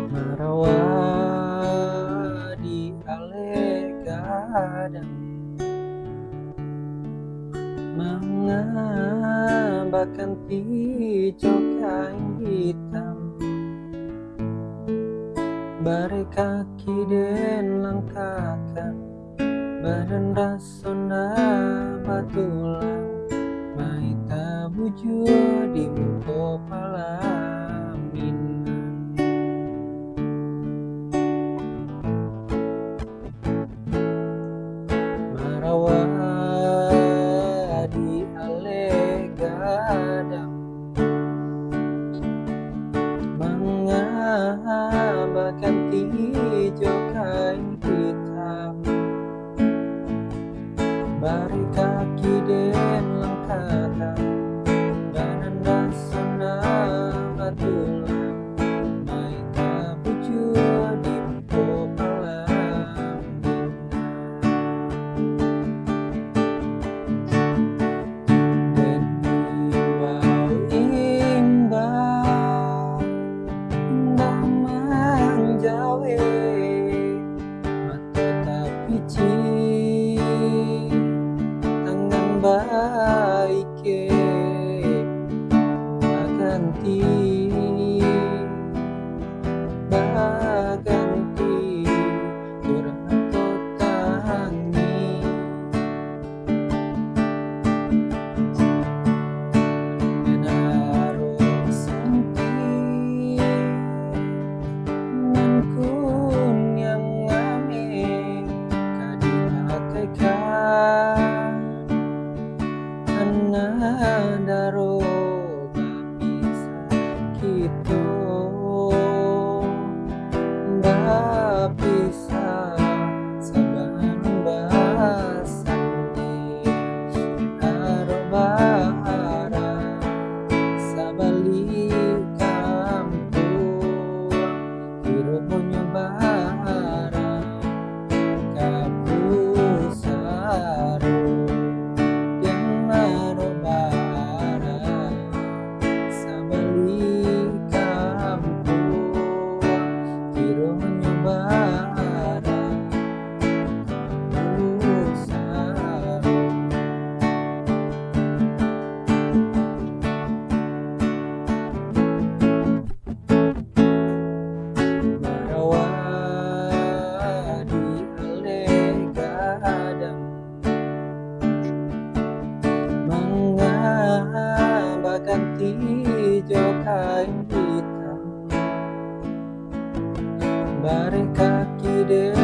Marawa di ale gadang menambahkan hijau kain hitam bare kaki den langkakan badan rasona batulang maita bujur di muko palaminan Marawa di ale gadang mengabaikan hijau kain hitam bare kaki den langkakan badan rasona batulang maita bujur di muko palaminan den imbau-imbau indah manjawe mata tapi tangan baike baganti kurang atau tangi menaro senti nan kunyang ngame kadipakaikan anadaro bisa gitu bisa saban basandi karo bahara sabali kampung hiruponyo bahara kapusaru yang naro bahara sabali kampung hiruponyo bahara kapusaru Marawa di ale gadang mengabaikan hijau kain hitam bare kaki den